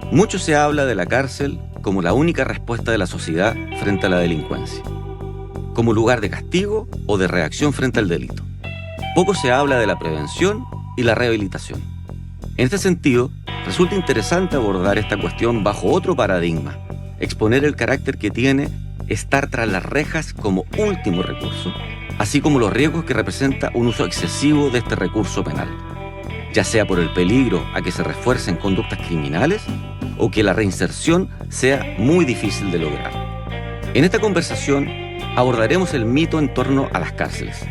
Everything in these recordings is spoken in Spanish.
Mucho se habla de la cárcel como la única respuesta de la sociedad frente a la delincuencia, como lugar de castigo o de reacción frente al delito. Poco se habla de la prevención y la rehabilitación. En este sentido, resulta interesante abordar esta cuestión bajo otro paradigma, exponer el carácter que tiene estar tras las rejas como último recurso, así como los riesgos que representa un uso excesivo de este recurso penal, ya sea por el peligro a que se refuercen conductas criminales o que la reinserción sea muy difícil de lograr. En esta conversación abordaremos el mito en torno a las cárceles.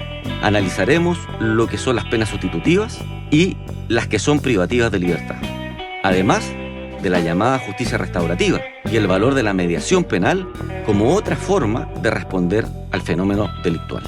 Analizaremos lo que son las penas sustitutivas y las que son privativas de libertad, además de la llamada justicia restaurativa y el valor de la mediación penal como otra forma de responder al fenómeno delictual.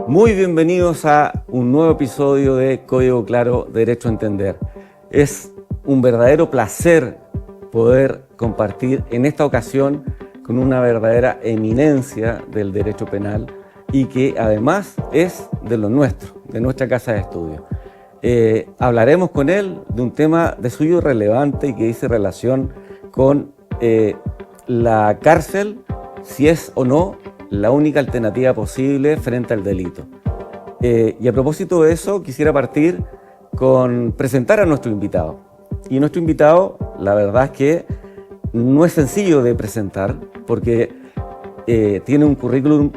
Muy bienvenidos a un nuevo episodio de Código Claro, Derecho a Entender. Es un verdadero placer poder compartir en esta ocasión con una verdadera eminencia del derecho penal y que además es de lo nuestro, de nuestra casa de estudio. Hablaremos con él de un tema de suyo relevante y que dice relación con la cárcel, si es o no la única alternativa posible frente al delito. Y a propósito de eso, quisiera partir con presentar a nuestro invitado. Y nuestro invitado, la verdad es que no es sencillo de presentar porque tiene un currículum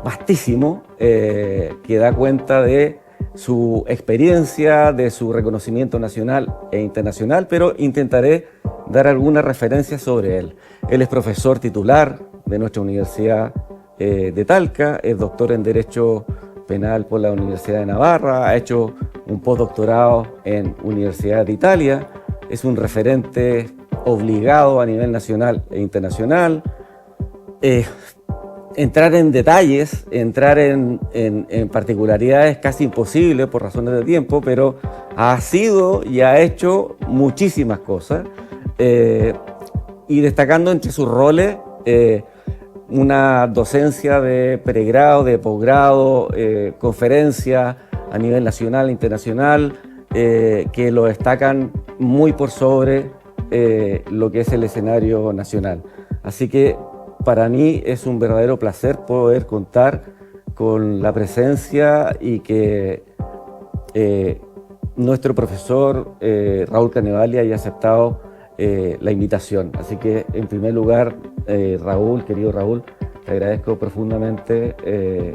vastísimo que da cuenta de su experiencia, de su reconocimiento nacional e internacional, pero intentaré dar algunas referencias sobre él. Él es profesor titular de nuestra Universidad de Talca, es doctor en Derecho Penal por la Universidad de Navarra, ha hecho un postdoctorado en Universidad de Italia, es un referente obligado a nivel nacional e internacional. Entrar en detalles, entrar en particularidades es casi imposible por razones de tiempo, pero ha sido y ha hecho muchísimas cosas, y destacando entre sus roles una docencia de pregrado, de posgrado, conferencias a nivel nacional e internacional, que lo destacan muy por sobre lo que es el escenario nacional. Así que para mí es un verdadero placer poder contar con la presencia y que nuestro profesor Raúl Canevalia haya aceptado la invitación. Así que en primer lugar, Raúl, querido Raúl, te agradezco profundamente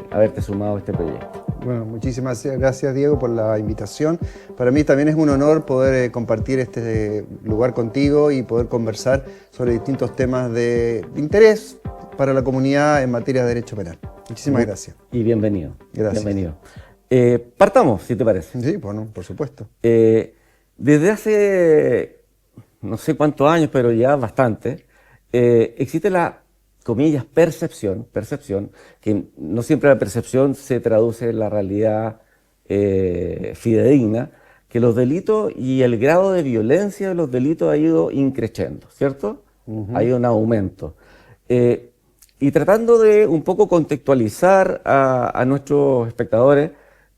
haberte sumado a este proyecto. Bueno, muchísimas gracias, Diego, por la invitación. Para mí también es un honor poder compartir este lugar contigo y poder conversar sobre distintos temas de interés para la comunidad en materia de derecho penal. Muchísimas gracias. Y bienvenido. Gracias. Bienvenido. Partamos, si te parece. Sí, bueno, por supuesto. Desde hace no sé cuántos años, pero ya bastante, existe la, comillas, percepción, que no siempre la percepción se traduce en la realidad fidedigna, que los delitos y el grado de violencia de los delitos ha ido increciendo, ¿cierto? Ha ido en aumento. Y tratando de un poco contextualizar a nuestros espectadores,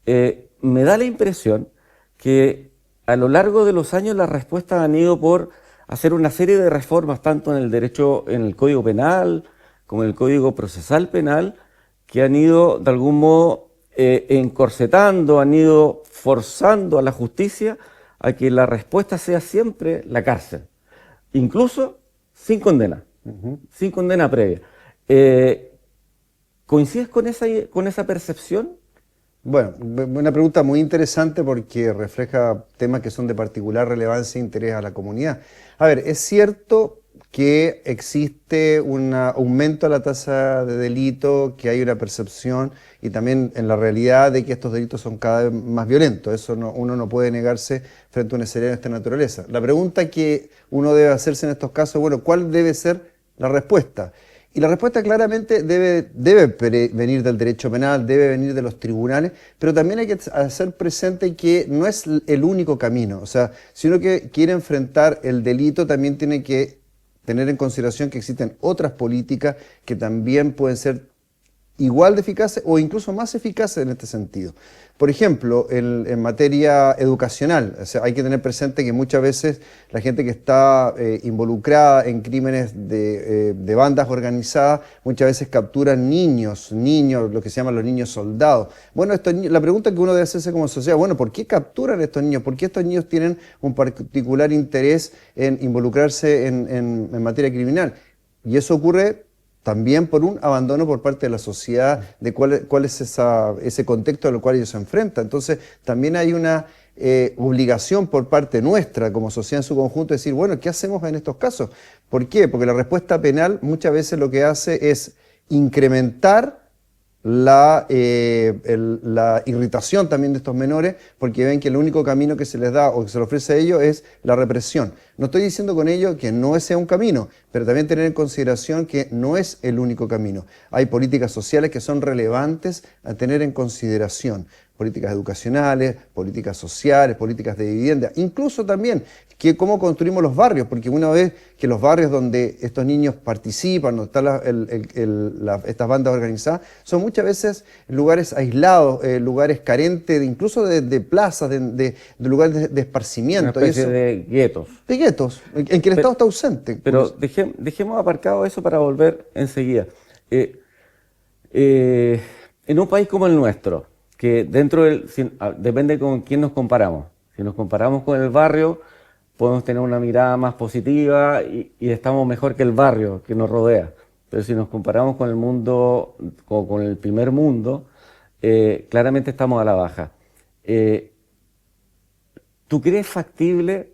me da la impresión que a lo largo de los años las respuestas han ido por hacer una serie de reformas, tanto en el derecho, en el Código Penal, como en el Código Procesal Penal, que han ido de algún modo encorsetando, han ido forzando a la justicia a que la respuesta sea siempre la cárcel, incluso sin condena, sin condena previa. ¿Coincides con esa percepción? Bueno, una pregunta muy interesante porque refleja temas que son de particular relevancia e interés a la comunidad. A ver, es cierto que existe un aumento a la tasa de delito, que hay una percepción y también en la realidad de que estos delitos son cada vez más violentos. Eso uno no puede negarse frente a un escenario de esta naturaleza. La pregunta que uno debe hacerse en estos casos, bueno, ¿cuál debe ser la respuesta? Y la respuesta claramente debe venir del derecho penal, debe venir de los tribunales, pero también hay que hacer presente que no es el único camino. O sea, si uno quiere enfrentar el delito, también tiene que tener en consideración que existen otras políticas que también pueden ser igual de eficaces o incluso más eficaces en este sentido. Por ejemplo, en materia educacional, o sea, hay que tener presente que muchas veces la gente que está involucrada en crímenes de bandas organizadas, muchas veces capturan niños, lo que se llaman los niños soldados. Bueno, la pregunta que uno debe hacerse como sociedad, bueno, ¿por qué capturan a estos niños? ¿Por qué estos niños tienen un particular interés en involucrarse en materia criminal? Y eso ocurre también por un abandono por parte de la sociedad de cuál es ese contexto al cual ellos se enfrentan. Entonces, también hay una obligación por parte nuestra como sociedad en su conjunto de decir, bueno, ¿qué hacemos en estos casos? ¿Por qué? Porque la respuesta penal muchas veces lo que hace es incrementar la irritación también de estos menores, porque ven que el único camino que se les da o que se les ofrece a ellos es la represión. No estoy diciendo con ello que no sea un camino, pero también tener en consideración que no es el único camino. Hay políticas sociales que son relevantes a tener en consideración. Políticas educacionales, políticas sociales, políticas de vivienda, incluso también cómo construimos los barrios, porque una vez que los barrios donde estos niños participan, donde están estas bandas organizadas, son muchas veces lugares aislados, lugares carentes, incluso de plazas, de lugares de esparcimiento. Una especie de guetos. De guetos, en que el Estado está ausente. Pero dejemos aparcado eso para volver enseguida. En un país como el nuestro, que depende con quién nos comparamos. Si nos comparamos con el barrio, podemos tener una mirada más positiva y estamos mejor que el barrio que nos rodea. Pero si nos comparamos con el mundo, con el primer mundo, claramente estamos a la baja. ¿Tú crees factible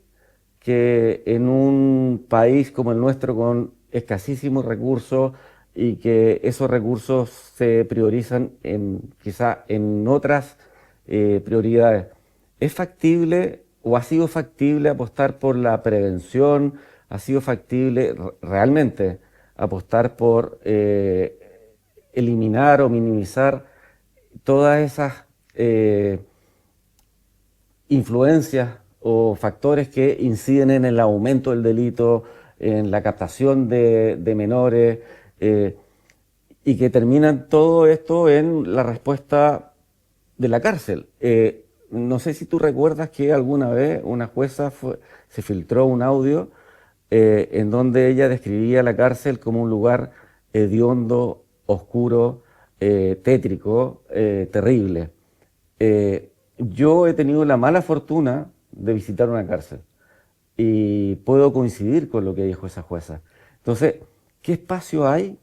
que en un país como el nuestro, con escasísimos recursos, y que esos recursos se priorizan quizá en otras prioridades, ¿es factible o ha sido factible apostar por la prevención? ¿Ha sido factible realmente apostar por eliminar o minimizar todas esas influencias o factores que inciden en el aumento del delito, en la captación de menores, y que terminan todo esto en la respuesta de la cárcel? No sé si tú recuerdas que alguna vez una jueza se filtró un audio en donde ella describía la cárcel como un lugar hediondo, oscuro, tétrico, terrible. Yo he tenido la mala fortuna de visitar una cárcel y puedo coincidir con lo que dijo esa jueza. Entonces, ¿qué espacio hay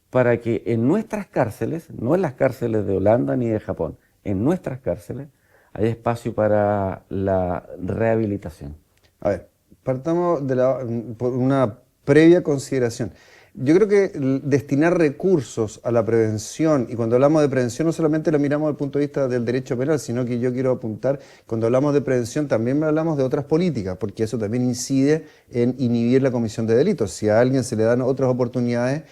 para que en nuestras cárceles, no en las cárceles de Holanda ni de Japón, en nuestras cárceles, haya espacio para la rehabilitación? A ver, partamos por una previa consideración. Yo creo que destinar recursos a la prevención, y cuando hablamos de prevención no solamente lo miramos desde el punto de vista del derecho penal, sino que yo quiero apuntar, cuando hablamos de prevención también hablamos de otras políticas, porque eso también incide en inhibir la comisión de delitos. Si a alguien se le dan otras oportunidades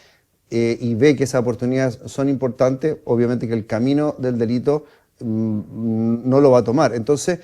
y ve que esas oportunidades son importantes, obviamente que el camino del delito no lo va a tomar. Entonces,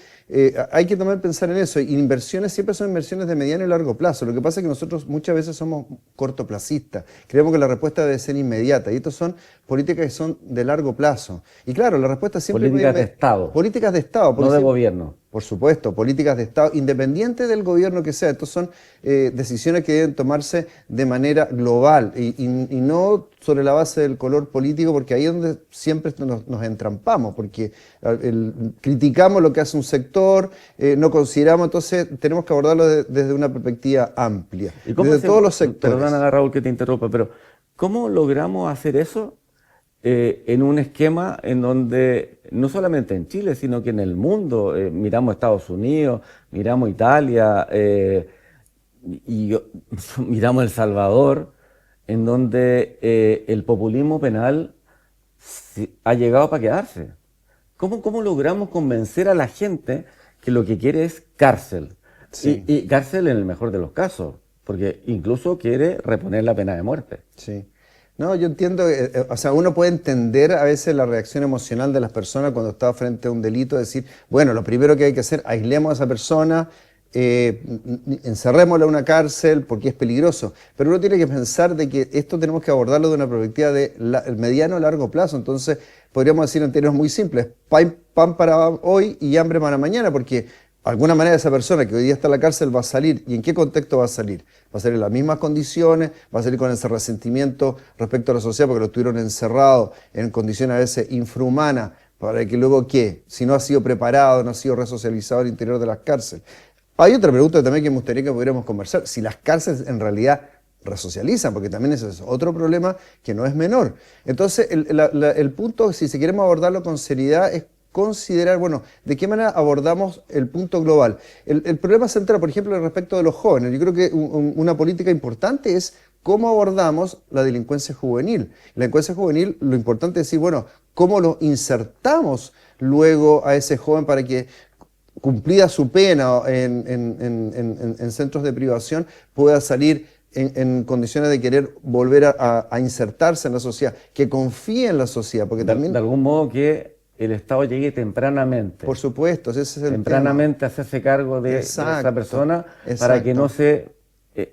hay que pensar en eso. Y inversiones siempre son inversiones de mediano y largo plazo. Lo que pasa es que nosotros muchas veces somos cortoplacistas. Creemos que la respuesta debe ser inmediata. Y estas son políticas que son de largo plazo. Y claro, la respuesta siempre... Políticas de Estado. Políticas de Estado. No de gobierno. Por supuesto, políticas de Estado, independiente del gobierno que sea. Estos son decisiones que deben tomarse de manera global y no sobre la base del color político, porque ahí es donde siempre nos entrampamos, porque criticamos lo que hace un sector, no consideramos, entonces tenemos que abordarlo desde una perspectiva amplia, desde todos los sectores. Perdona, Raúl, que te interrumpa, pero ¿cómo logramos hacer eso en un esquema en donde, no solamente en Chile, sino que en el mundo, miramos Estados Unidos, miramos Italia, miramos El Salvador, en donde el populismo penal ha llegado para quedarse. ¿Cómo logramos convencer a la gente que lo que quiere es cárcel? Sí. Y cárcel en el mejor de los casos, porque incluso quiere reponer la pena de muerte. Sí. No, yo entiendo, o sea, uno puede entender a veces la reacción emocional de las personas cuando está frente a un delito, decir, bueno, lo primero que hay que hacer, aislemos a esa persona, encerrémosla en una cárcel porque es peligroso. Pero uno tiene que pensar de que esto tenemos que abordarlo de una perspectiva de mediano a largo plazo. Entonces, podríamos decir en términos muy simples, pan para hoy y hambre para mañana, porque de alguna manera esa persona que hoy día está en la cárcel va a salir. ¿Y en qué contexto va a salir? Va a salir en las mismas condiciones, va a salir con ese resentimiento respecto a la sociedad porque lo tuvieron encerrado en condiciones a veces infrahumanas, para que luego, ¿qué? Si no ha sido preparado, no ha sido resocializado al interior de las cárceles. Hay otra pregunta también que me gustaría que pudiéramos conversar, si las cárceles en realidad resocializan, porque también ese es otro problema que no es menor. Entonces, el punto, si queremos abordarlo con seriedad, es considerar, bueno, de qué manera abordamos el punto global. El problema central, por ejemplo, respecto de los jóvenes, yo creo que una política importante es cómo abordamos la delincuencia juvenil. La delincuencia juvenil, lo importante es decir, bueno, cómo lo insertamos luego a ese joven para que, cumplida su pena en centros de privación, pueda salir en condiciones de querer volver a insertarse en la sociedad, que confíe en la sociedad, porque también... De algún modo que el Estado llegue tempranamente. Por supuesto, ese es el tempranamente tema. hacerse cargo de esa persona exacto. Para que no se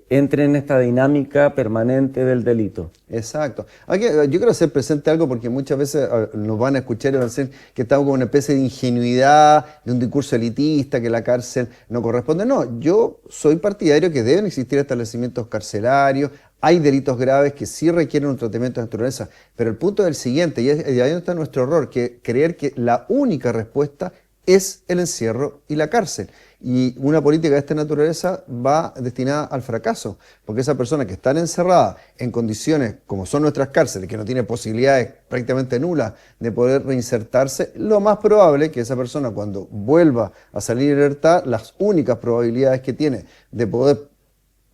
entre en esta dinámica permanente del delito. Exacto. Yo quiero hacer presente algo porque muchas veces nos van a escuchar y van a decir que estamos con una especie de ingenuidad, de un discurso elitista, que la cárcel no corresponde. No, yo soy partidario que deben existir establecimientos carcelarios, hay delitos graves que sí requieren un tratamiento de naturaleza, pero el punto es el siguiente, y ahí está nuestro error, que creer que la única respuesta es el encierro y la cárcel. Y una política de esta naturaleza va destinada al fracaso, porque esa persona que está encerrada en condiciones como son nuestras cárceles, que no tiene posibilidades prácticamente nulas de poder reinsertarse, lo más probable es que esa persona cuando vuelva a salir en libertad, las únicas probabilidades que tiene de poder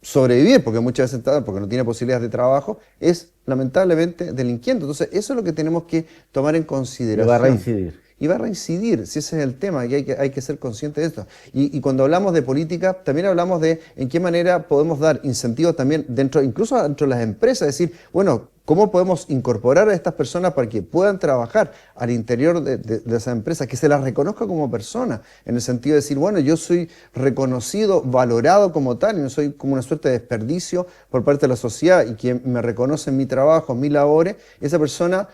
sobrevivir, porque muchas veces está, porque no tiene posibilidades de trabajo, es lamentablemente delinquiendo. Entonces eso es lo que tenemos que tomar en consideración. Y va a reincidir. Y va a reincidir, si ese es el tema, y hay que ser consciente de esto. Y cuando hablamos de política, también hablamos de en qué manera podemos dar incentivos también incluso dentro de las empresas, es decir, bueno, ¿cómo podemos incorporar a estas personas para que puedan trabajar al interior de esas empresas, que se las reconozca como persona, en el sentido de decir, bueno, yo soy reconocido, valorado como tal, y no soy como una suerte de desperdicio por parte de la sociedad, y quien me reconoce en mi trabajo, en mis labores, esa persona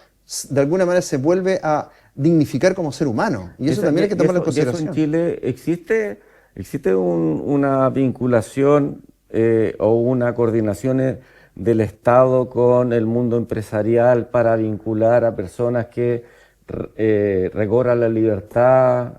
de alguna manera se vuelve a dignificar como ser humano, y eso también hay que tomarlo en consideración. ¿Y eso en Chile existe una vinculación o una coordinación del Estado con el mundo empresarial para vincular a personas que recobran la libertad?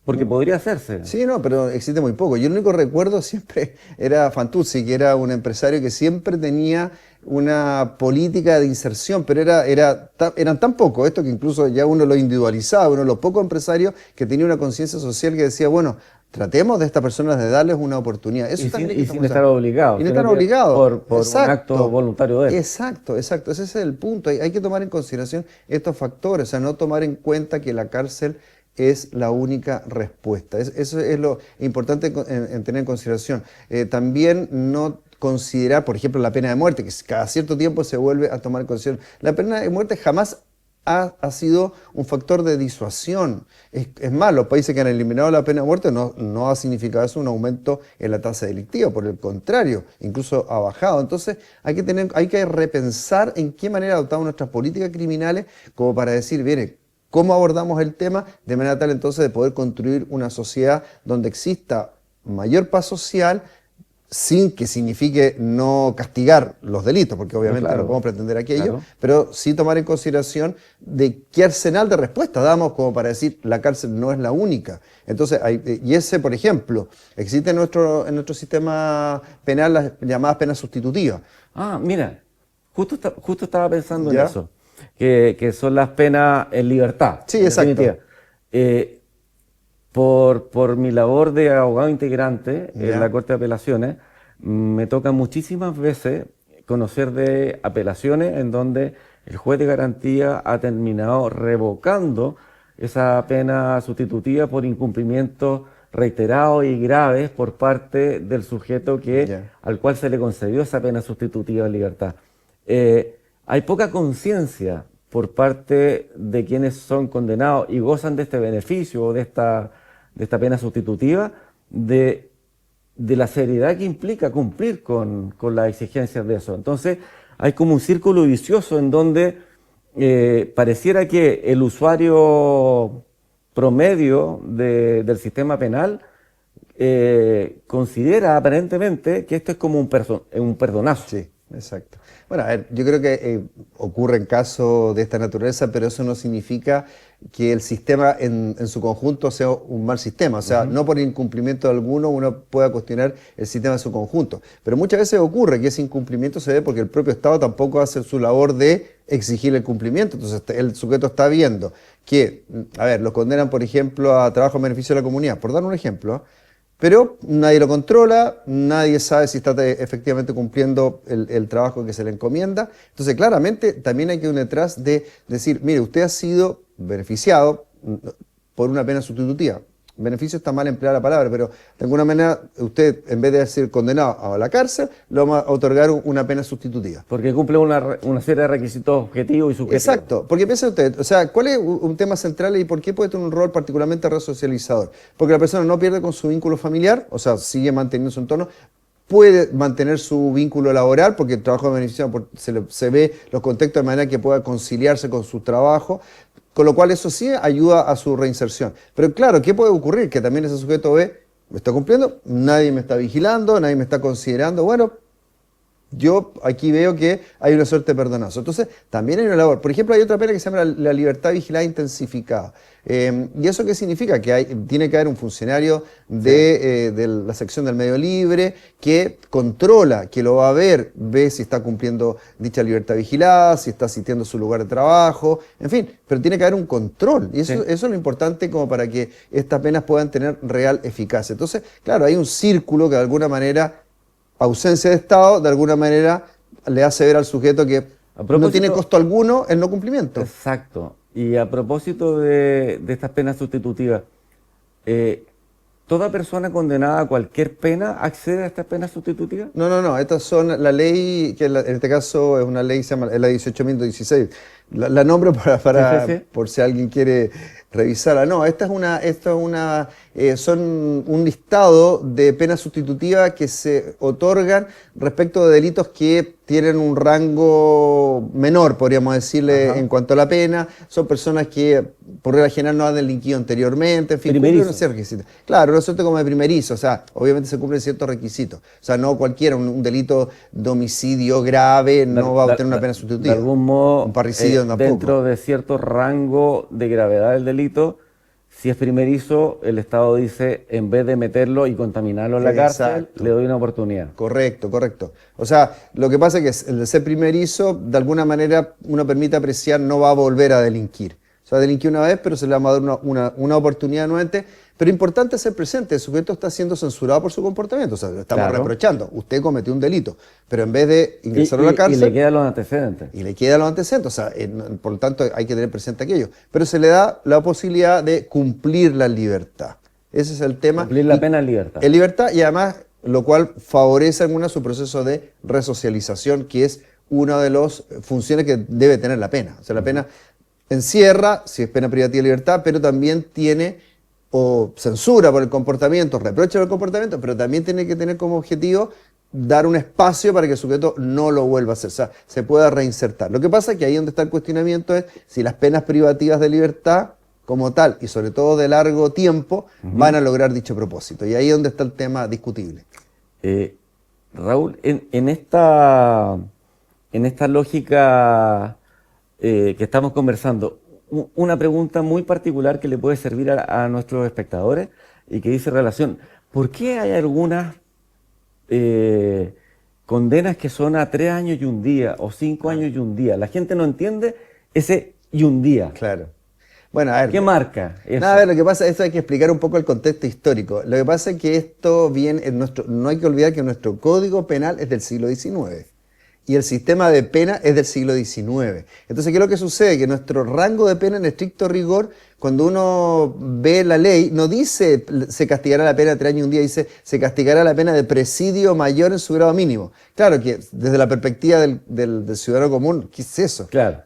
Porque podría hacerse. Sí, no, pero existe muy poco. Yo el único recuerdo siempre era Fantuzzi, que era un empresario que siempre tenía una política de inserción, pero eran tan pocos esto que incluso ya uno lo individualizaba, uno de los pocos empresarios que tenía una conciencia social que decía, bueno, tratemos de estas personas de darles una oportunidad. Eso sin estar obligados. Y no estar obligados. Por un acto voluntario de él. Exacto. Ese es el punto. Hay que tomar en consideración estos factores, o sea, no tomar en cuenta que la cárcel es la única respuesta. Eso es lo importante en tener en consideración. También no considerar, por ejemplo, la pena de muerte, que cada cierto tiempo se vuelve a tomar en consideración. La pena de muerte jamás ha sido un factor de disuasión. Es más, los países que han eliminado la pena de muerte no ha significado eso un aumento en la tasa delictiva, por el contrario, incluso ha bajado. Entonces hay que repensar en qué manera adoptamos nuestras políticas criminales como para decir, mire, ¿cómo abordamos el tema? De manera tal entonces de poder construir una sociedad donde exista mayor paz social sin que signifique no castigar los delitos, porque obviamente no podemos pretender aquello, pero sí tomar en consideración de qué arsenal de respuesta damos como para decir la cárcel no es la única. Entonces, por ejemplo, existe en nuestro sistema penal las llamadas penas sustitutivas. Ah, mira, justo estaba pensando en eso. Que son las penas en libertad. Sí, exacto. por mi labor de abogado integrante Ya. en la Corte de Apelaciones, me toca muchísimas veces conocer de apelaciones en donde el juez de garantía ha terminado revocando esa pena sustitutiva por incumplimientos reiterados y graves por parte del sujeto Ya. al cual se le concedió esa pena sustitutiva de libertad. Hay poca conciencia por parte de quienes son condenados y gozan de este beneficio o de esta pena sustitutiva, de la seriedad que implica cumplir con las exigencias de eso. Entonces, hay como un círculo vicioso en donde pareciera que el usuario promedio del sistema penal considera aparentemente que esto es como un perdonazo. Sí, exacto. Bueno, a ver, yo creo que ocurren casos de esta naturaleza, pero eso no significa que el sistema en su conjunto sea un mal sistema. O sea, no por incumplimiento de alguno uno pueda cuestionar el sistema en su conjunto. Pero muchas veces ocurre que ese incumplimiento se dé porque el propio Estado tampoco hace su labor de exigir el cumplimiento. Entonces el sujeto está viendo que, a ver, lo condenan, por ejemplo, a trabajo en beneficio de la comunidad, por dar un ejemplo, pero nadie lo controla, nadie sabe si está efectivamente cumpliendo el trabajo que se le encomienda. Entonces, claramente, también hay que ir detrás de decir, mire, usted ha sido beneficiado por una pena sustitutiva. Beneficio está mal empleada la palabra, pero de alguna manera usted, en vez de ser condenado a la cárcel, le vamos a otorgar una pena sustitutiva. Porque cumple una serie de requisitos objetivos y subjetivos. Exacto, porque piensa usted, o sea, ¿cuál es un tema central y por qué puede tener un rol particularmente resocializador? Porque la persona no pierde con su vínculo familiar, o sea, sigue manteniendo su entorno, puede mantener su vínculo laboral, porque el trabajo de beneficio se ve los contextos de manera que pueda conciliarse con su trabajo, con lo cual eso sí ayuda a su reinserción. Pero claro, ¿qué puede ocurrir? Que también ese sujeto ve, me está cumpliendo, nadie me está vigilando, nadie me está considerando, bueno, yo aquí veo que hay una suerte de perdonazo. Entonces, también hay una labor. Por ejemplo, hay otra pena que se llama la libertad vigilada intensificada. ¿Y eso qué significa? Que tiene que haber un funcionario de la sección del medio libre que controla, que lo va a ver, ve si está cumpliendo dicha libertad vigilada, si está asistiendo a su lugar de trabajo, en fin, pero tiene que haber un control. Y eso es lo importante como para que estas penas puedan tener real eficacia. Entonces, claro, hay un círculo que de alguna manera, ausencia de Estado, de alguna manera le hace ver al sujeto que no tiene costo alguno el no cumplimiento. Exacto. Y a propósito de estas penas sustitutivas, ¿toda persona condenada a cualquier pena accede a estas penas sustitutivas? No. Estas son la ley, que en este caso es una ley, se llama la 18.116. La nombro Sí. por si alguien quiere revisarla. No, son un listado de penas sustitutivas que se otorgan respecto de delitos que tienen un rango menor, podríamos decirle, en cuanto a la pena. Son personas que por regla general no han delinquido anteriormente, en fin, cumplen unos ciertos requisitos. Claro, una suerte como de primerizo, o sea, obviamente se cumplen ciertos requisitos. O sea, no cualquiera, un delito de homicidio grave no va a obtener una pena sustitutiva. De algún modo, un parricidio tampoco. Dentro de cierto rango de gravedad del delito, si es primerizo, el Estado dice, en vez de meterlo y contaminarlo en la cárcel, le doy una oportunidad. Correcto. O sea, lo que pasa es que el de ser primerizo, de alguna manera, uno permite apreciar, no va a volver a delinquir. O sea, delinquió una vez, pero se le va a dar una oportunidad nuevamente. Pero importante ser presente, el sujeto está siendo censurado por su comportamiento. O sea, le estamos reprochando, usted cometió un delito, pero en vez de ingresarlo a la cárcel... Y le quedan los antecedentes. Y le quedan los antecedentes, o sea, por lo tanto hay que tener presente aquello. Pero se le da la posibilidad de cumplir la libertad. Ese es el tema. Cumplir la pena en libertad. En libertad, y además, lo cual favorece alguna su proceso de resocialización, que es una de las funciones que debe tener la pena. O sea, la pena encierra, si es pena privativa de libertad, pero también tiene o censura por el comportamiento, reproche por el comportamiento, pero también tiene que tener como objetivo dar un espacio para que el sujeto no lo vuelva a hacer, o sea, se pueda reinsertar. Lo que pasa es que ahí donde está el cuestionamiento es si las penas privativas de libertad como tal, y sobre todo de largo tiempo, van a lograr dicho propósito. Y ahí es donde está el tema discutible. Raúl, en esta lógica que estamos conversando, una pregunta muy particular que le puede servir a nuestros espectadores y que dice relación, ¿por qué hay algunas condenas que son a 3 años y un día o 5 años y un día? La gente no entiende ese y un día. Claro. Bueno, a ver. ¿Qué marca eso? Nada, a ver, lo que pasa, esto hay que explicar un poco el contexto histórico. Lo que pasa es que esto viene en no hay que olvidar que nuestro Código Penal es del siglo XIX y el sistema de pena es del siglo XIX. Entonces, ¿qué es lo que sucede? Que nuestro rango de pena en estricto rigor, cuando uno ve la ley, no dice se castigará la pena de 3 años y un día, dice se castigará la pena de presidio mayor en su grado mínimo. Claro que desde la perspectiva del ciudadano común, ¿qué es eso? Claro.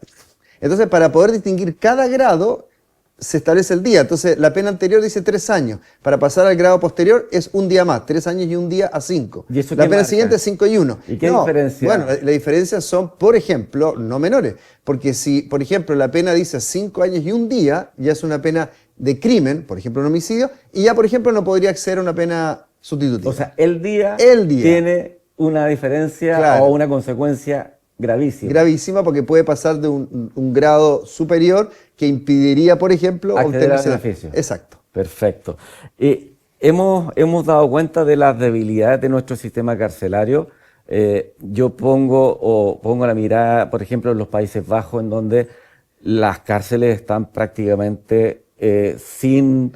Entonces, para poder distinguir cada grado, se establece el día. Entonces, la pena anterior dice 3 años. Para pasar al grado posterior es un día más, 3 años y un día a 5. ¿Y eso La qué pena marca? siguiente es 5 y 1. ¿Y qué diferencia? Bueno, la diferencia son, por ejemplo, no menores. Porque si, por ejemplo, la pena dice 5 años y un día, ya es una pena de crimen, por ejemplo, un homicidio, y ya, por ejemplo, no podría acceder a una pena sustitutiva. O sea, el día tiene una diferencia, claro, o una consecuencia gravísima. Gravísima, porque puede pasar de un grado superior que impediría, por ejemplo, acceder al beneficio. Exacto. Perfecto. Hemos dado cuenta de las debilidades de nuestro sistema carcelario. Yo pongo la mirada, por ejemplo, en los Países Bajos, en donde las cárceles están prácticamente sin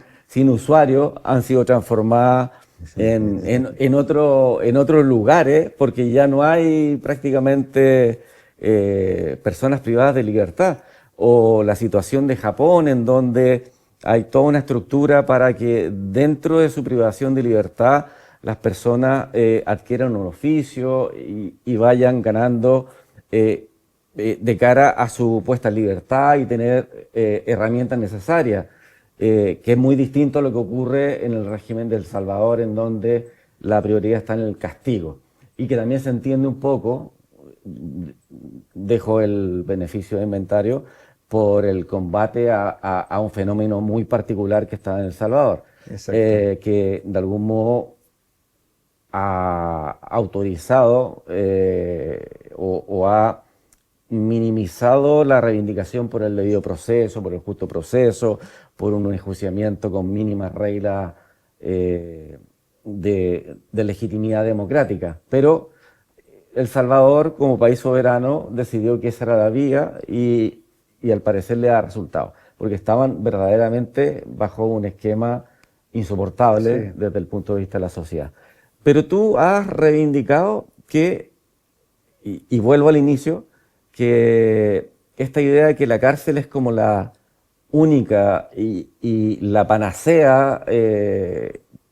usuarios, han sido transformadas en otros lugares, porque ya no hay prácticamente personas privadas de libertad. O la situación de Japón, en donde hay toda una estructura para que dentro de su privación de libertad las personas adquieran un oficio y vayan ganando de cara a su puesta en libertad y tener herramientas necesarias. Que es muy distinto a lo que ocurre en el régimen de El Salvador, en donde la prioridad está en el castigo. Y que también se entiende un poco, dejo el beneficio de inventario, por el combate a un fenómeno muy particular que está en El Salvador, que de algún modo ha autorizado o ha minimizado la reivindicación por el debido proceso, por el justo proceso, por un enjuiciamiento con mínimas reglas de legitimidad democrática. Pero El Salvador, como país soberano, decidió que esa era la vía y al parecer le da resultado, porque estaban verdaderamente bajo un esquema insoportable desde el punto de vista de la sociedad. Pero tú has reivindicado que, y vuelvo al inicio, que esta idea de que la cárcel es como la única y la panacea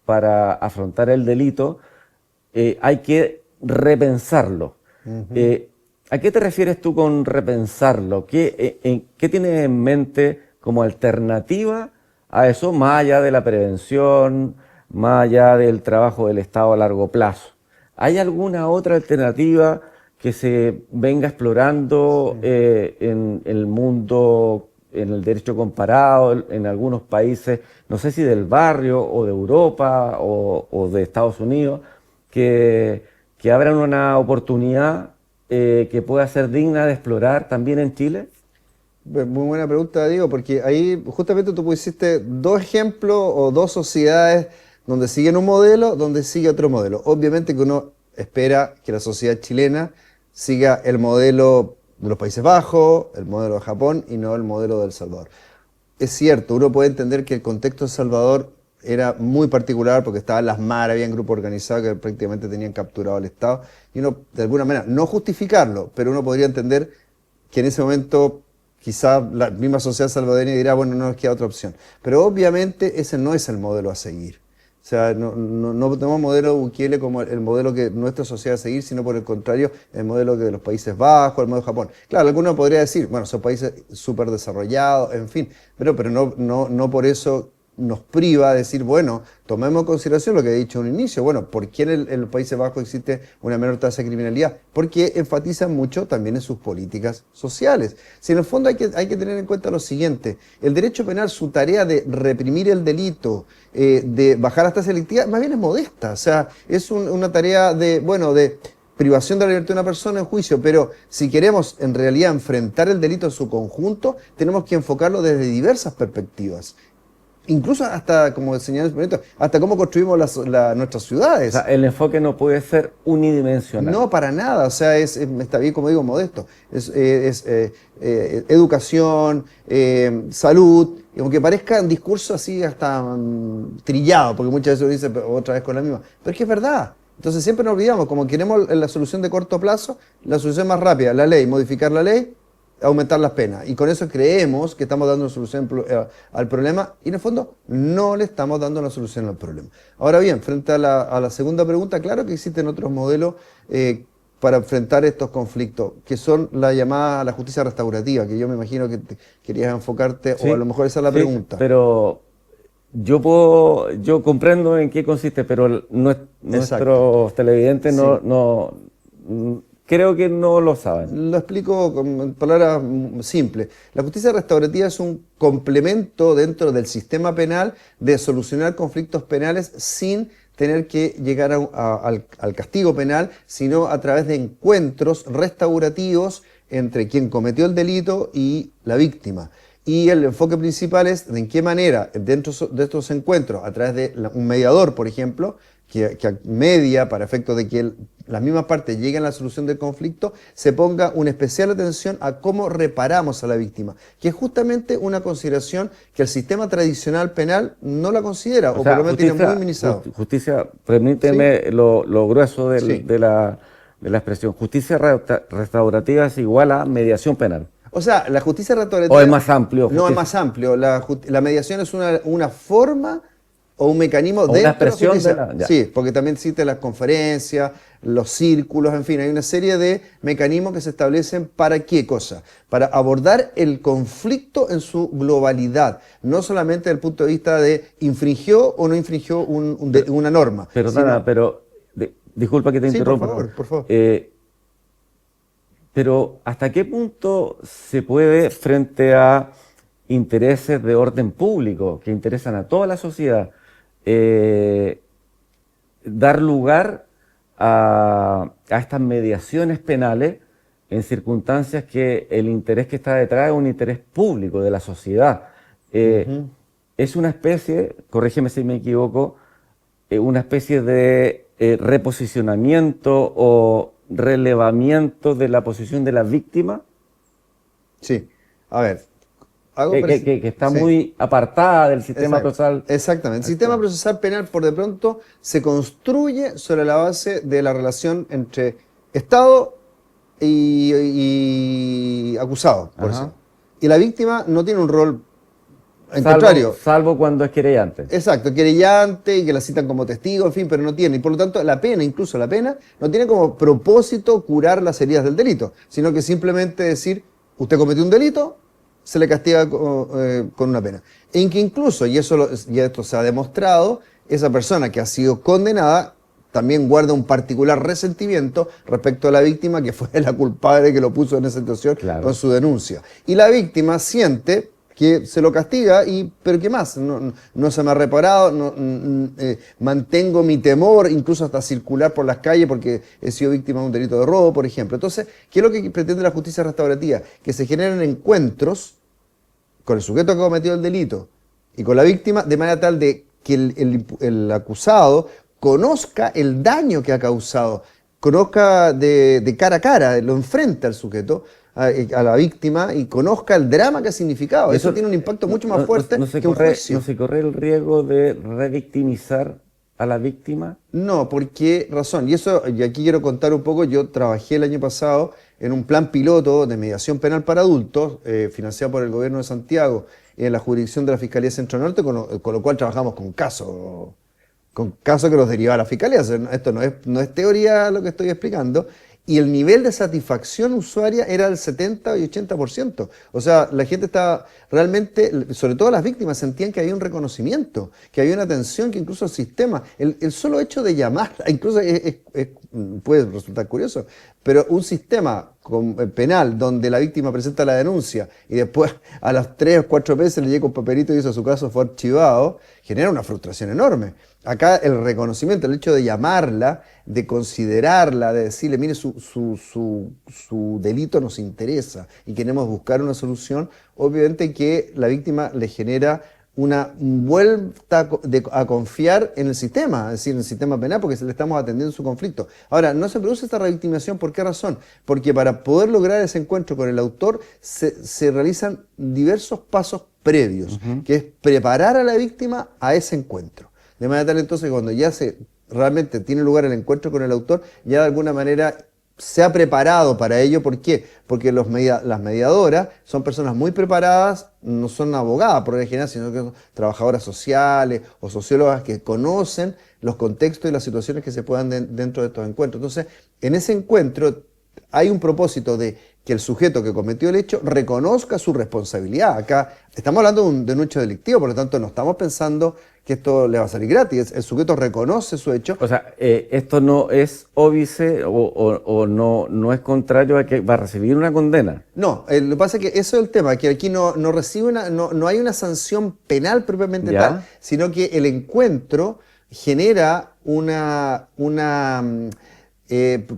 para afrontar el delito, hay que repensarlo. ¿A qué te refieres tú con repensarlo? ¿Qué tienes en mente como alternativa a eso, más allá de la prevención, más allá del trabajo del Estado a largo plazo? ¿Hay alguna otra alternativa que se venga explorando en el mundo, en el derecho comparado, en algunos países, no sé si del barrio o de Europa o de Estados Unidos, que abran una oportunidad que pueda ser digna de explorar también en Chile? Muy buena pregunta, Diego, porque ahí justamente tú pusiste 2 ejemplos o 2 sociedades donde siguen un modelo, donde sigue otro modelo. Obviamente que uno espera que la sociedad chilena siga el modelo de los Países Bajos, el modelo de Japón y no el modelo de El Salvador. Es cierto, uno puede entender que el contexto de El Salvador era muy particular porque estaban las MAR, habían grupos organizados que prácticamente tenían capturado al Estado, y uno, de alguna manera, no justificarlo, pero uno podría entender que en ese momento quizá la misma sociedad salvadoreña dirá, bueno, no nos queda otra opción. Pero obviamente ese no es el modelo a seguir. O sea, no tenemos modelo Bukele como el modelo que nuestra sociedad a seguir, sino por el contrario, el modelo de los Países Bajos, el modelo de Japón. Claro, alguno podría decir, bueno, son países súper desarrollados, en fin, pero no por eso nos priva de decir, bueno, tomemos en consideración lo que he dicho en un inicio. Bueno, ¿por qué en los Países Bajos existe una menor tasa de criminalidad? Porque enfatizan mucho también en sus políticas sociales. Si en el fondo hay que tener en cuenta lo siguiente, el derecho penal, su tarea de reprimir el delito, de bajar las tasas delictivas, más bien es modesta. O sea, es una tarea de privación de la libertad de una persona en juicio, pero si queremos en realidad enfrentar el delito en su conjunto, tenemos que enfocarlo desde diversas perspectivas. Incluso hasta, como señalé en su momento, hasta cómo construimos nuestras ciudades. O sea, el enfoque no puede ser unidimensional. No, para nada. O sea, está bien, como digo, modesto. Es educación, salud, Y aunque parezca un discurso así hasta trillado, porque muchas veces uno dice "Pero otra vez con la misma", pero es que es verdad. Entonces siempre nos olvidamos, como queremos la solución de corto plazo, la solución más rápida, la ley, modificar la ley, aumentar las penas. Y con eso creemos que estamos dando una solución al problema y en el fondo no le estamos dando una solución al problema. Ahora bien, frente a la segunda pregunta, claro que existen otros modelos para enfrentar estos conflictos, que son la justicia restaurativa, que yo me imagino que querías enfocarte, Sí, o a lo mejor esa es la sí, pregunta. pero yo comprendo en qué consiste, pero Exacto. nuestros televidentes Sí. creo que no lo saben. Lo explico con palabras simples. La justicia restaurativa es un complemento dentro del sistema penal de solucionar conflictos penales sin tener que llegar al castigo penal, sino a través de encuentros restaurativos entre quien cometió el delito y la víctima. Y el enfoque principal es de en qué manera, dentro de estos encuentros, a través de un mediador, por ejemplo, que media para efectos de que las mismas partes lleguen a la solución del conflicto, se ponga una especial atención a cómo reparamos a la víctima, que es justamente una consideración que el sistema tradicional penal no la considera, O o por sea, lo menos tiene muy minimizado. justicia, ¿Sí? permíteme lo grueso Sí. de la expresión. Justicia restaurativa es igual a mediación penal. O sea, la justicia O es restaurativa más amplio, no es justicia, más amplio. La mediación es una forma o un mecanismo o una dentro de la expresión de justicia. la. Ya. Sí, porque también existen las conferencias, los círculos, en fin, hay una serie de mecanismos que se establecen para qué cosa. Para abordar el conflicto en su globalidad, no solamente desde el punto de vista de infringió o no infringió una norma. Perdona, pero disculpa que te Sí, por interrumpa. favor, por favor. Pero ¿hasta qué punto se puede, frente a intereses de orden público que interesan a toda la sociedad, eh, dar lugar a estas mediaciones penales en circunstancias que el interés que está detrás es un interés público de la sociedad? Ujú. Es una especie, corrígeme si me equivoco, una especie de reposicionamiento o relevamiento de la posición de la víctima Sí. A ver, hago que está sí. muy apartada del sistema Exacto, procesal exactamente. El sistema actual. procesal penal, por de pronto, se construye sobre la base de la relación entre Estado y acusado, por Ajá. eso. Y la víctima no tiene un rol, en contrario, Salvo cuando es querellante. exacto, querellante y que la citan como testigo, en fin, pero no tiene. Y por lo tanto, la pena, incluso la pena, no tiene como propósito curar las heridas del delito, sino que simplemente decir, usted cometió un delito, se le castiga con una pena. En que incluso, y esto se ha demostrado, esa persona que ha sido condenada también guarda un particular resentimiento respecto a la víctima que fue la culpable que lo puso en esa situación Claro. con su denuncia. Y la víctima siente que se lo castiga, pero ¿qué más? No se me ha reparado, mantengo mi temor, incluso hasta circular por las calles porque he sido víctima de un delito de robo, por ejemplo. Entonces, ¿qué es lo que pretende la justicia restaurativa? Que se generen encuentros con el sujeto que cometió el delito y con la víctima, de manera tal de que el acusado conozca el daño que ha causado, conozca de cara a cara, lo enfrenta al sujeto, a la víctima, y conozca el drama que ha significado. Eso tiene un impacto mucho más fuerte que un juicio. ¿No se corre el riesgo de revictimizar a la víctima? No, ¿por qué razón? Y aquí quiero contar un poco, yo trabajé el año pasado en un plan piloto de mediación penal para adultos, financiado por el gobierno de Santiago, en la jurisdicción de la Fiscalía Centro Norte, con lo cual trabajamos con casos que los deriva a la Fiscalía. O sea, esto no es teoría lo que estoy explicando. Y el nivel de satisfacción usuaria era del 70 y 80%. O sea, la gente estaba realmente, sobre todo las víctimas, sentían que había un reconocimiento, que había una atención, que incluso el sistema, el solo hecho de llamar, incluso puede resultar curioso, pero un sistema penal donde la víctima presenta la denuncia y después a las 3 o 4 veces le llega un papelito y dice su caso fue archivado, genera una frustración enorme. Acá el reconocimiento, el hecho de llamarla, de considerarla, de decirle, mire, su delito nos interesa y queremos buscar una solución, obviamente que la víctima le genera una vuelta a confiar en el sistema, es decir, en el sistema penal, porque se le estamos atendiendo su conflicto. Ahora, no se produce esta revictimización, ¿por qué razón? Porque para poder lograr ese encuentro con el autor se realizan diversos pasos previos, que es preparar a la víctima a ese encuentro. De manera tal entonces que cuando ya realmente tiene lugar el encuentro con el autor, ya de alguna manera se ha preparado para ello. ¿Por qué? Porque las mediadoras son personas muy preparadas, no son abogadas por lo general, sino que son trabajadoras sociales o sociólogas que conocen los contextos y las situaciones que se puedan dentro de estos encuentros. Entonces, en ese encuentro hay un propósito de que el sujeto que cometió el hecho reconozca su responsabilidad. Acá estamos hablando de un hecho delictivo, por lo tanto no estamos pensando que esto le va a salir gratis. El sujeto reconoce su hecho. O sea, esto no es óbice o no es contrario a que va a recibir una condena. No, lo que pasa es que eso es el tema, que aquí no hay una sanción penal propiamente tal, sino que el encuentro genera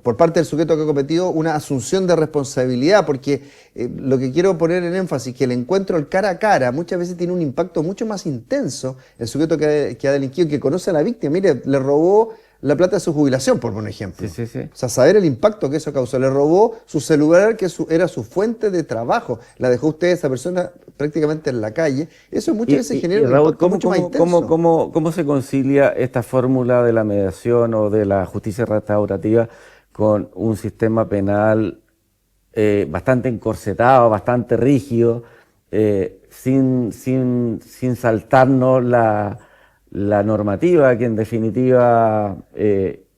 por parte del sujeto que ha cometido una asunción de responsabilidad, porque lo que quiero poner en énfasis es que el encuentro, el cara a cara, muchas veces tiene un impacto mucho más intenso. El sujeto que ha delinquido, que conoce a la víctima, mire, le robó la plata de su jubilación, por un ejemplo. Sí. O sea, saber el impacto que eso causó. Le robó su celular, que era su fuente de trabajo. La dejó usted, esa persona, prácticamente en la calle. Eso muchas veces genera un impacto mucho más intenso. ¿Cómo se concilia esta fórmula de la mediación o de la justicia restaurativa con un sistema penal bastante encorsetado, bastante rígido, sin saltarnos la normativa que en definitiva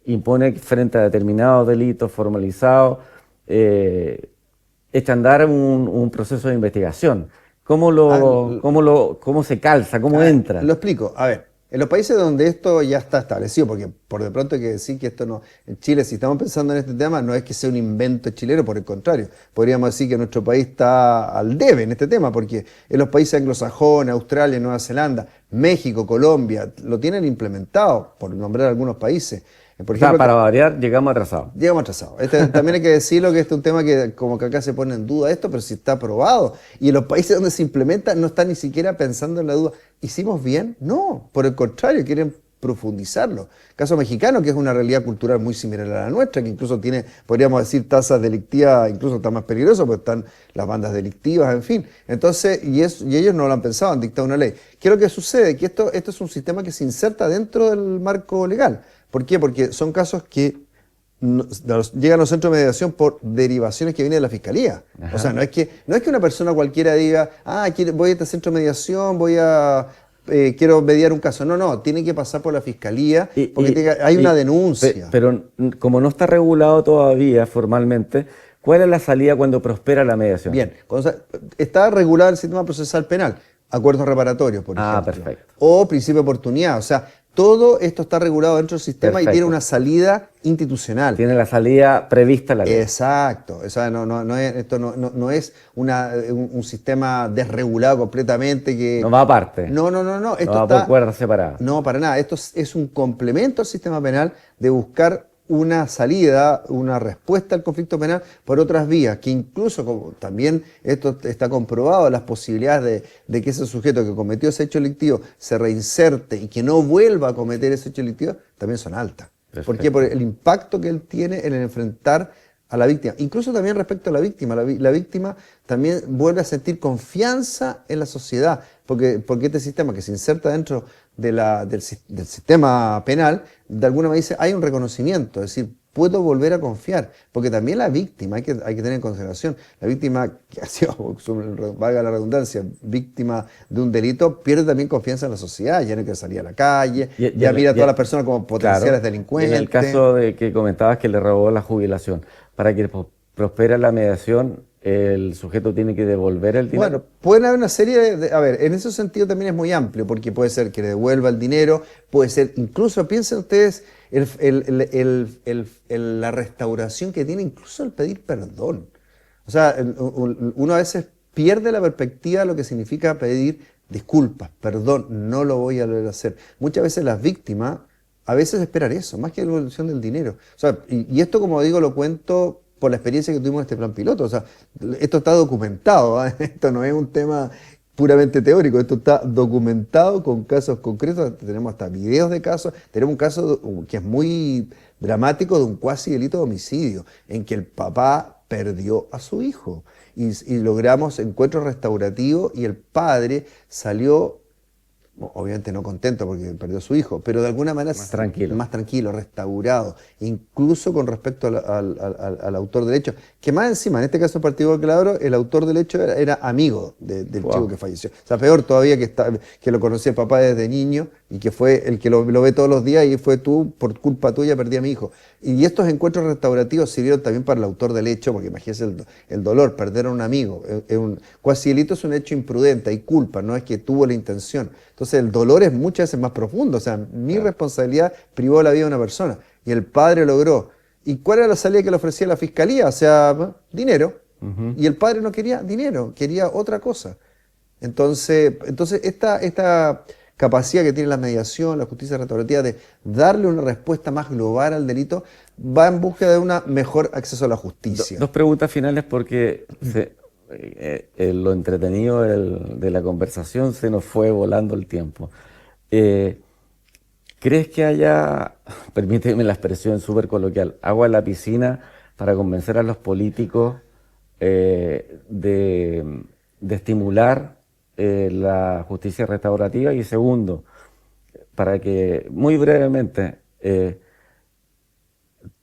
impone frente a determinados delitos formalizados, echa a andar un proceso de investigación? ¿Cómo se calza? ¿Cómo entra? Lo explico. A ver, en los países donde esto ya está establecido, porque por de pronto hay que decir que esto no, en Chile, si estamos pensando en este tema, no es que sea un invento chileno, por el contrario, podríamos decir que nuestro país está al debe en este tema, porque en los países anglosajones, Australia, Nueva Zelanda, México, Colombia, lo tienen implementado, por nombrar algunos países. Por ejemplo, para variar, llegamos atrasados. Llegamos atrasados. También hay que decirlo que este es un tema que como que acá se pone en duda esto, pero si está aprobado. Y en los países donde se implementa no están ni siquiera pensando en la duda. ¿Hicimos bien? No, por el contrario, quieren profundizarlo. Caso mexicano, que es una realidad cultural muy similar a la nuestra, que incluso tiene, podríamos decir, tasas delictivas, incluso está más peligroso, porque están las bandas delictivas, en fin. Entonces, y ellos no lo han pensado, han dictado una ley. ¿Qué es lo que sucede? Que esto es un sistema que se inserta dentro del marco legal. ¿Por qué? Porque son casos que llegan a los centros de mediación por derivaciones que vienen de la fiscalía. Ajá. O sea, no es que una persona cualquiera diga, voy a este centro de mediación, quiero mediar un caso. No, tiene que pasar por la fiscalía porque hay una denuncia. Pero como no está regulado todavía formalmente, ¿cuál es la salida cuando prospera la mediación? Bien, está regulado el sistema procesal penal, acuerdos reparatorios, por ejemplo. Perfecto. O principio de oportunidad, o sea, todo esto está regulado dentro del sistema. Perfecto. Y tiene una salida institucional. Tiene la salida prevista en la ley. Exacto. O sea, esto no es un sistema desregulado completamente. No va aparte. No. Esto no va por cuerdas separadas. No, para nada. Esto es un complemento al sistema penal de buscar una salida, una respuesta al conflicto penal por otras vías, que incluso, como también esto está comprobado, las posibilidades de que ese sujeto que cometió ese hecho delictivo se reinserte y que no vuelva a cometer ese hecho delictivo, también son altas. Perfecto. ¿Por qué? Por el impacto que él tiene en el enfrentar a la víctima. Incluso también respecto a la víctima. La víctima también vuelve a sentir confianza en la sociedad, porque este sistema que se inserta dentro del sistema penal, de alguna manera dice, hay un reconocimiento, es decir, puedo volver a confiar, porque también la víctima, hay que tener en consideración, la víctima que ha sido, valga la redundancia, víctima de un delito, pierde también confianza en la sociedad, ya no quiere salir a la calle, ya mira a todas las personas como potenciales delincuentes. En el caso de que comentabas que le robó la jubilación, para que prospere la mediación, el sujeto tiene que devolver el dinero. Bueno, pueden haber una serie a ver, en ese sentido también es muy amplio, porque puede ser que le devuelva el dinero, puede ser, incluso piensen ustedes, la restauración que tiene incluso el pedir perdón. O sea, uno a veces pierde la perspectiva de lo que significa pedir disculpas, perdón, no lo voy a volver a hacer. Muchas veces las víctimas a veces esperan eso, más que la devolución del dinero. O sea, y esto, como digo, lo cuento por la experiencia que tuvimos en este plan piloto. O sea, esto está documentado, ¿eh? Esto no es un tema puramente teórico, esto está documentado con casos concretos, tenemos hasta videos de casos, tenemos un caso que es muy dramático de un cuasi delito de homicidio, en que el papá perdió a su hijo y logramos encuentros restaurativos y el padre salió, obviamente no contento porque perdió a su hijo, pero de alguna manera más tranquilo, restaurado, incluso con respecto al autor del hecho, que más encima, en este caso en particular, claro, el autor del hecho era amigo del chico que falleció. O sea, peor todavía que lo conocía el papá desde niño y que fue el que lo ve todos los días y fue tú, por culpa tuya perdí a mi hijo. Y estos encuentros restaurativos sirvieron también para el autor del hecho, porque imagínense el dolor, perder a un amigo. Cuasi delito es un hecho imprudente, hay culpa, no es que tuvo la intención. Entonces el dolor es muchas veces más profundo, o sea, mi responsabilidad privó la vida de una persona y el padre logró. ¿Y cuál era la salida que le ofrecía la fiscalía? O sea, dinero. Y el padre no quería dinero, quería otra cosa. Entonces esta capacidad que tiene la mediación, la justicia restaurativa de darle una respuesta más global al delito, va en búsqueda de un mejor acceso a la justicia. Dos preguntas finales porque lo entretenido de la conversación se nos fue volando el tiempo. ¿Crees que haya, permíteme la expresión súper coloquial, agua en la piscina para convencer a los políticos de estimular la justicia restaurativa? Y segundo, para que muy brevemente,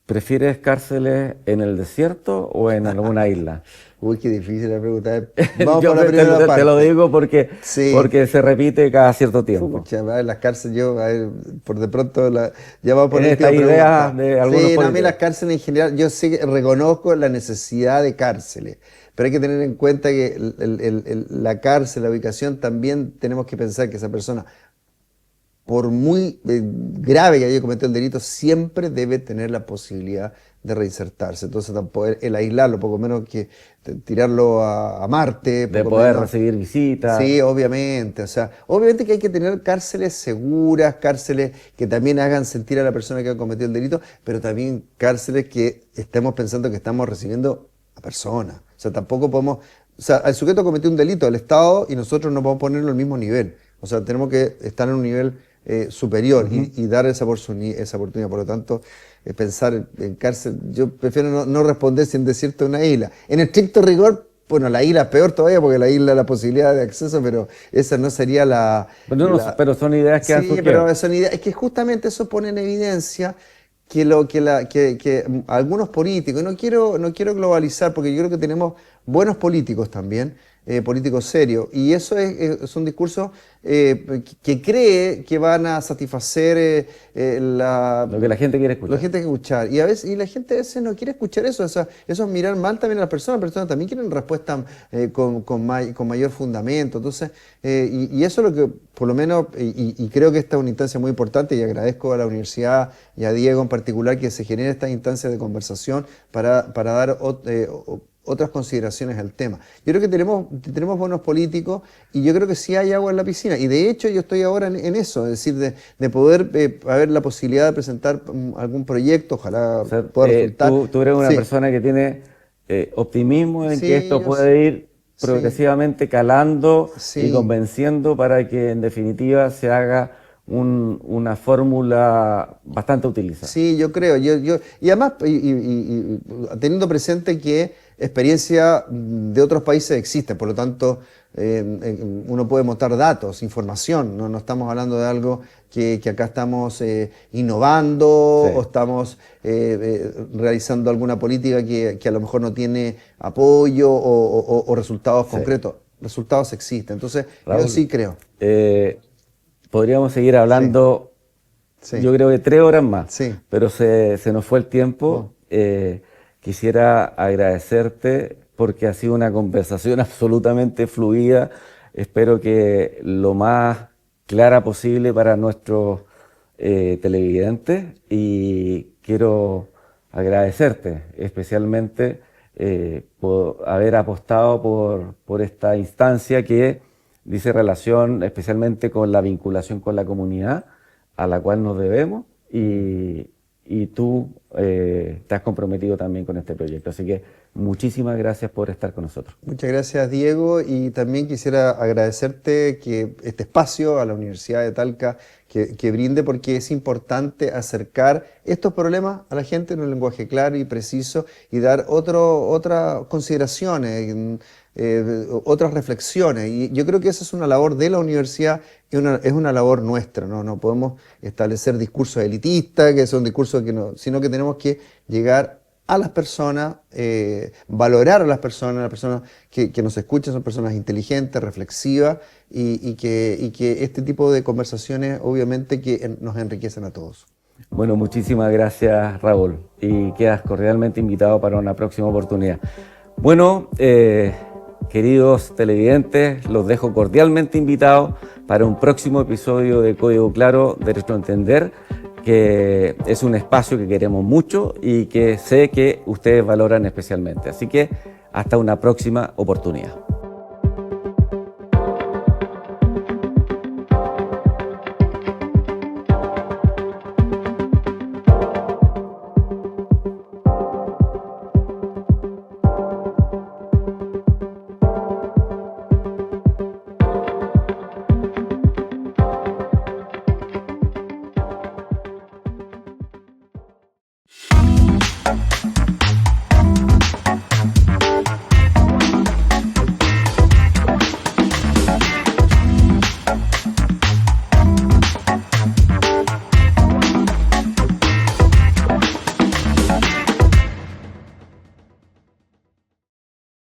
¿prefieres cárceles en el desierto o en alguna isla? Uy, qué difícil la pregunta. Vamos Yo por la primera parte. te lo digo porque, Sí. porque se repite cada cierto tiempo. Pucha, a ver, las cárceles, por de pronto, ya vamos por En el esta idea de algunos Sí, no, a mí políticos. las cárceles en general, yo sí que reconozco la necesidad de cárceles, pero hay que tener en cuenta que la cárcel, la ubicación, también tenemos que pensar que esa persona, por muy grave que haya cometido el delito, siempre debe tener la posibilidad de reinsertarse. Entonces, tampoco el aislarlo, poco menos que tirarlo a Marte. De poco poder menos. recibir visitas. Sí, obviamente. O sea, obviamente que hay que tener cárceles seguras, cárceles que también hagan sentir a la persona que ha cometido el delito, pero también cárceles que estemos pensando que estamos recibiendo a personas. O sea, tampoco podemos. O sea, el sujeto cometió un delito, el Estado, y nosotros no podemos ponerlo al mismo nivel. O sea, tenemos que estar en un nivel superior y dar esa oportunidad. Por lo tanto, pensar en cárcel, yo prefiero no responder si en desierto o una isla. En estricto rigor, bueno, la isla es peor todavía porque la isla la posibilidad de acceso, pero esa no sería Pero son ideas que han surgido. Sí, pero son ideas. Es que justamente eso pone en evidencia que algunos políticos, y no quiero globalizar porque yo creo que tenemos buenos políticos también, políticos serios, y eso es un discurso que cree que van a satisfacer Lo que la gente quiere escuchar. la gente quiere escuchar. Y la gente a veces no quiere escuchar eso. O sea, eso es mirar mal también a las personas también quieren respuestas con mayor fundamento. Entonces, y eso es lo que, por lo menos, y creo que esta es una instancia muy importante, y agradezco a la universidad y a Diego en particular que se genere esta instancia de conversación para dar otras consideraciones al tema. Yo creo que tenemos buenos políticos y yo creo que sí hay agua en la piscina. Y de hecho yo estoy ahora en eso, es decir, de poder haber la posibilidad de presentar algún proyecto, ojalá O sea, pueda resultar. tú eres una Sí. persona que tiene optimismo en Sí, que esto yo puede sí. ir progresivamente calando Sí. y convenciendo para que en definitiva se haga una fórmula bastante utilizada. Sí, yo creo. Y además, teniendo presente que experiencia de otros países existe, por lo tanto, uno puede mostrar datos, información. No estamos hablando de algo que acá estamos innovando Sí. o estamos realizando alguna política que a lo mejor no tiene apoyo o resultados Sí. concretos. Resultados existen. Entonces, Raúl, yo sí creo. podríamos seguir hablando, Sí. yo creo que 3 horas más, Sí. pero se nos fue el tiempo. Quisiera agradecerte porque ha sido una conversación absolutamente fluida. Espero que lo más clara posible para nuestros televidentes, y quiero agradecerte especialmente por haber apostado por esta instancia que dice relación especialmente con la vinculación con la comunidad a la cual nos debemos, y tú te has comprometido también con este proyecto. Así que muchísimas gracias por estar con nosotros. Muchas gracias, Diego, y también quisiera agradecerte que este espacio a la Universidad de Talca que brinde, porque es importante acercar estos problemas a la gente en un lenguaje claro y preciso y dar otras consideraciones, otras reflexiones. Y yo creo que esa es una labor de la universidad, es una labor nuestra, ¿no? No podemos establecer discursos elitistas, que son discursos que no, sino que tenemos que llegar a las personas, valorar a las personas que nos escuchan son personas inteligentes, reflexivas y que este tipo de conversaciones obviamente que nos enriquecen a todos. Bueno, muchísimas gracias, Raúl, y quedas cordialmente invitado para una próxima oportunidad. Bueno, queridos televidentes, los dejo cordialmente invitados para un próximo episodio de Código Claro, Derecho a Entender, que es un espacio que queremos mucho y que sé que ustedes valoran especialmente. Así que hasta una próxima oportunidad.